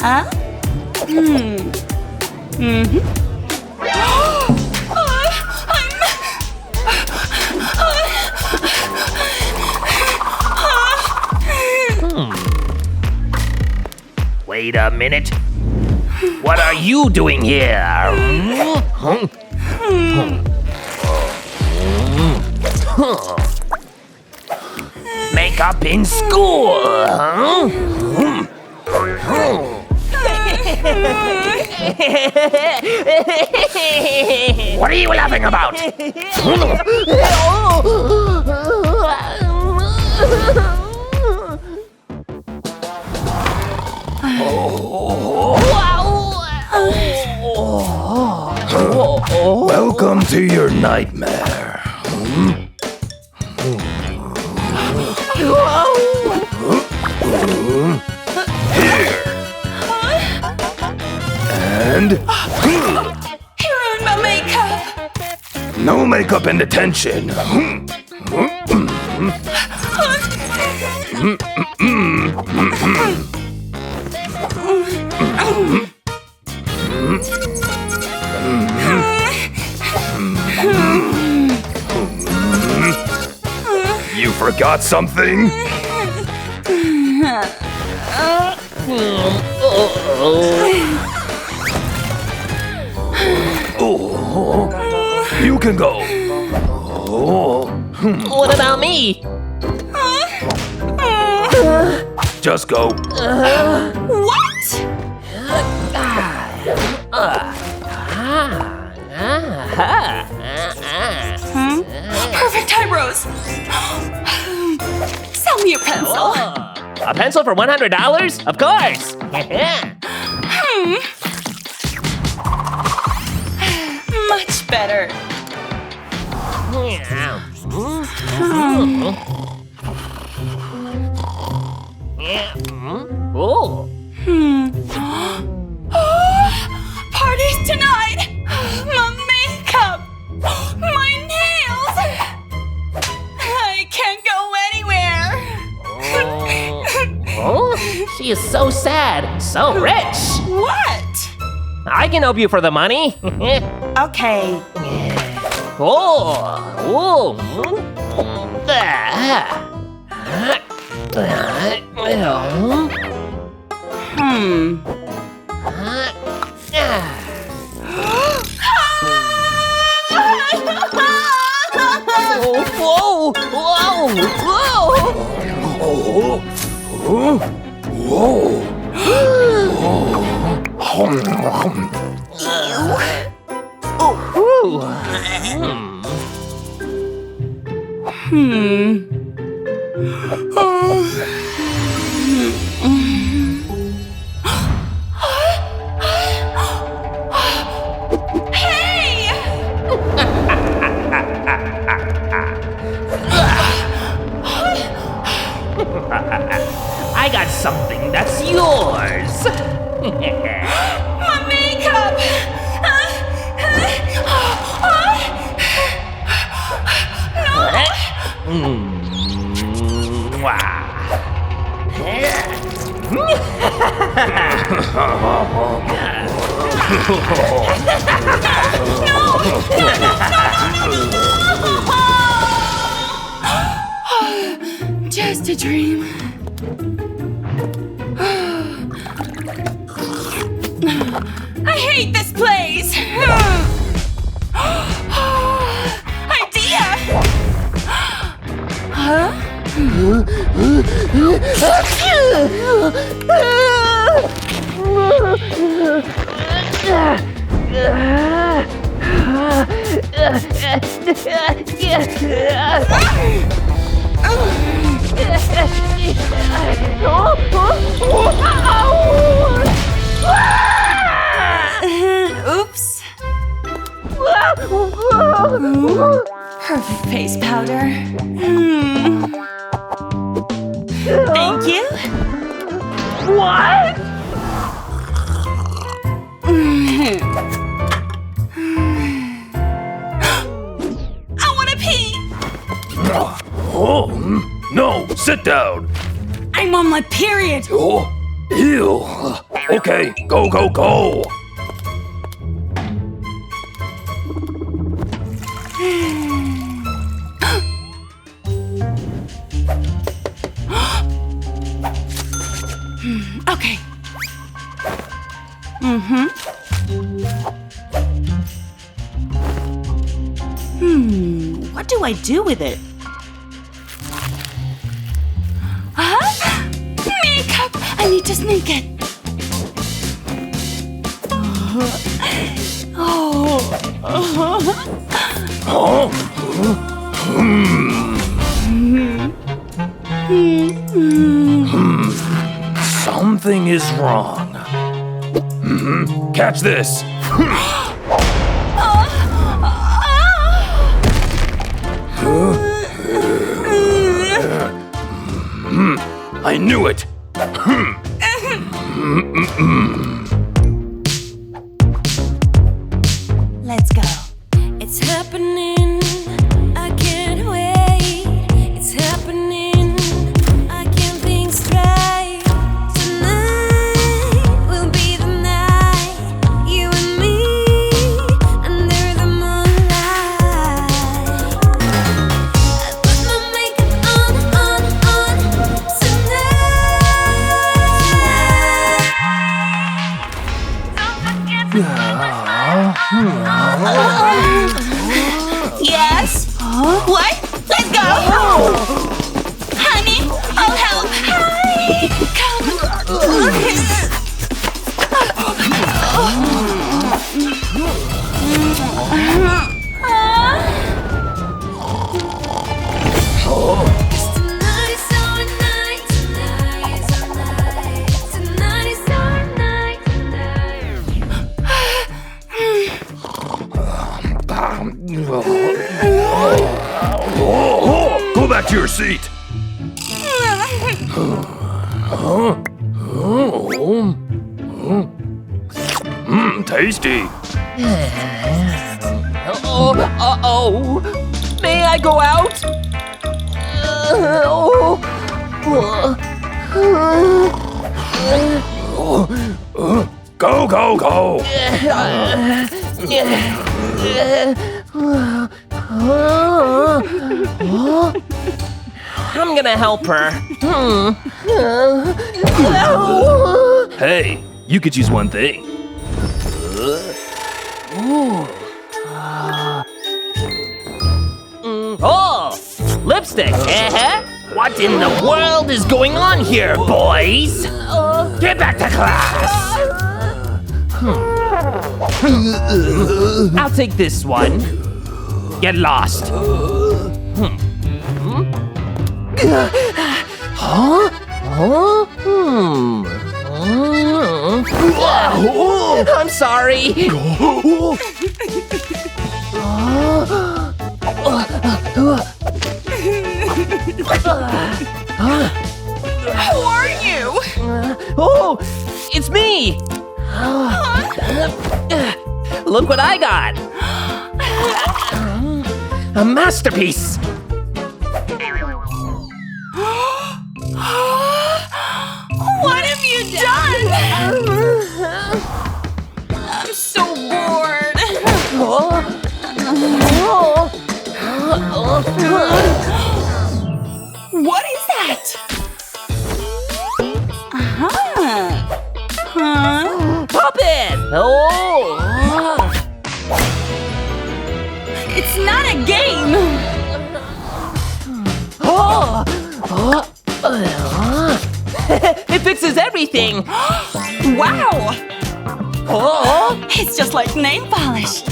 Huh? Wait a minute. What are you doing here? Makeup in school, huh? What are you laughing about? Welcome to your nightmare. Here. And He ruined my makeup. no makeup in detention. You forgot something? Oh, you can go. Oh, What about me? just go. What? Perfect eyebrows. Sell me a pencil. A pencil for $100? Of course! Much better. Oh. Parties tonight. My makeup. My nails. I can't go anywhere. Oh, she is so sad, so rich. What? I can help you for the money. Okay. Oh, Hey! I got something that's yours. My makeup! Just a dream. I hate this place. Idea. Huh? Oops. Perfect face powder. Thank you. What? I want to pee. Oh, no, sit down. I'm on my period. Oh, ew. Okay, go, go, go! Okay. What do I do with it? Huh? Makeup! I need to sneak it. Something is wrong. Catch this! I knew it! Let's go. It's happening, I can't wait. It's happening, I can't think straight. Tonight will be the night, you and me under the moonlight. I put my makeup on Yes? What? Let's go! Honey, I'll help! Hi! Tonight is our night, tonight is our night, tonight is our night, Go back to your seat! Tasty! Uh-oh. May I go out? Go, go, go! I'm gonna help her. Hey, you could use one thing. Oh, lipstick. What in the world is going on here, boys? Get back to class. I'll take this one. Get lost. I'm sorry. Who are you? Oh, it's me. Look what I got. A masterpiece. What have you done? I'm so bored. What is that? Pop it. Oh. It's not a game. It fixes everything. Wow. It's just like nail polish.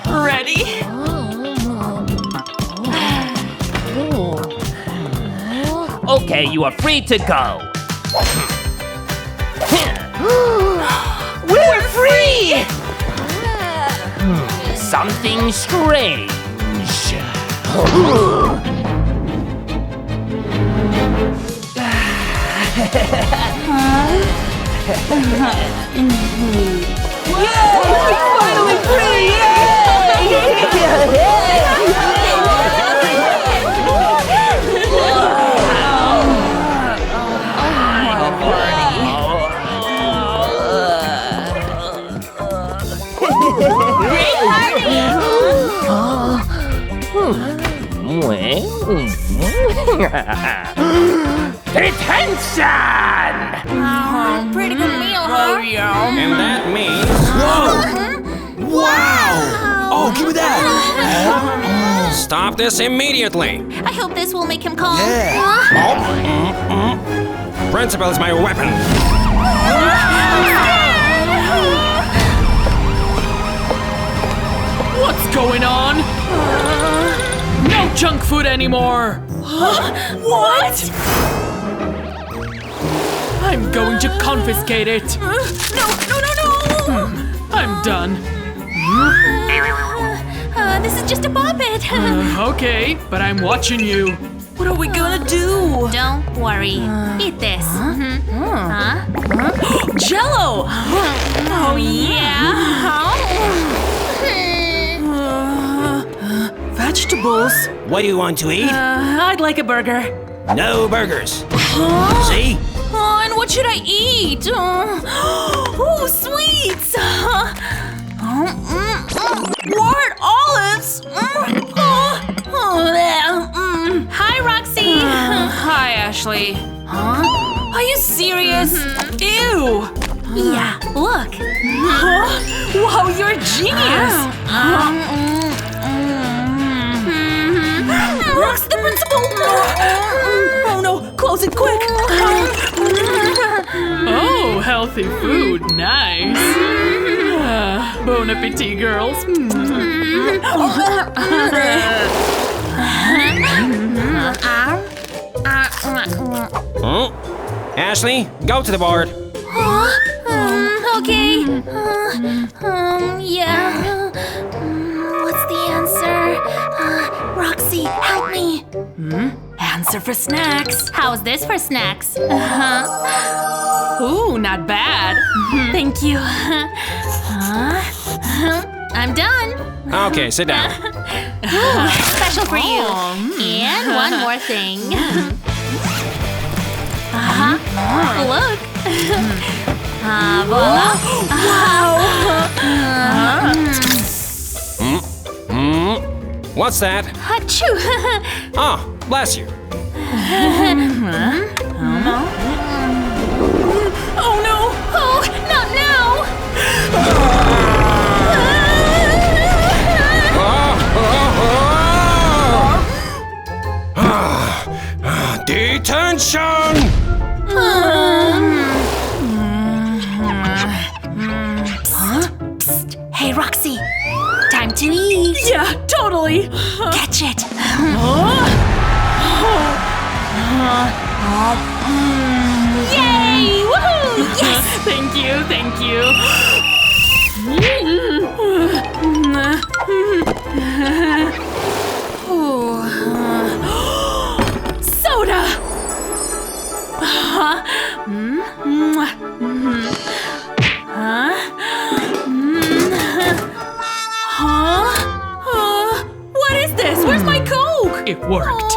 Ready? Okay, you are free to go. We're free! Something strange. Finally free! Detention! Pretty good meal, huh? And that means... Wow! Oh, give me that! Stop this immediately! I hope this will make him calm. Principal is my weapon. What's going on? No junk food anymore! What? I'm going to confiscate it. No. I'm done. This is just a puppet. Okay, but I'm watching you. What are we gonna do? Don't worry. Eat this. Jello! Oh, yeah. Vegetables? What do you want to eat? I'd like a burger. No burgers. See? And what should I eat? Oh, sweets! Wart olives! Hi, Roxy. Hi, Ashley. Are you serious? Ew! Yeah, look. Wow, you're a genius! Rox, the principal! Oh no, close it quick! Oh, healthy food. Nice. Bon appetit, girls. Ashley, go to the board. Okay. Yeah. What's the answer? Roxy, help me. Answer for snacks. How's this for snacks? Ooh, not bad. Thank you. I'm done. Okay, sit down. Special for you. And one more thing. Look. Voila. What's that? Achoo. Oh, bless you. Oh no! Oh, not now. Detention! Hey, Roxy. Time to eat. Yeah, totally! Catch it. Yay! Woohoo! Yes! Thank you. Soda! What is this? Where's my Coke? It worked.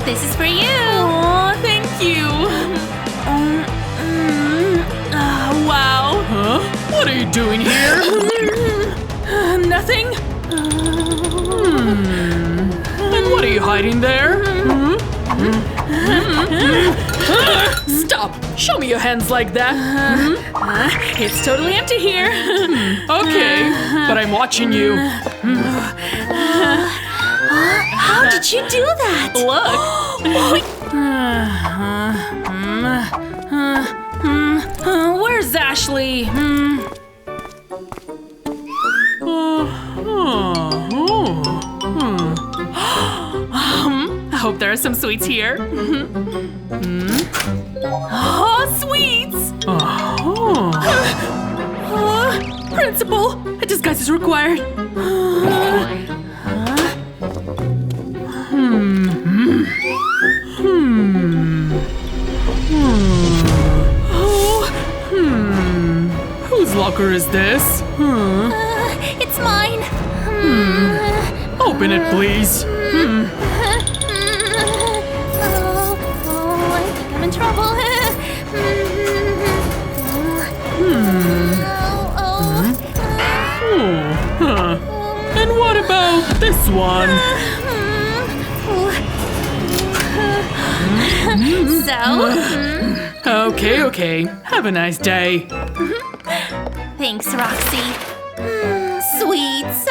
This is for you. Oh, thank you. Wow. Huh? What are you doing here? Nothing. And what are you hiding there? Stop! Show me your hands like that. It's totally empty here. Okay, but I'm watching you. How did you do that? Look. Where's Ashley? I hope there are some sweets here. Oh, sweets! Principal, a disguise is required. Whose locker is this? It's mine. Open it, please. I think I'm in trouble. about this one? So, Okay. Have a nice day. thanks, Roxy. Sweets,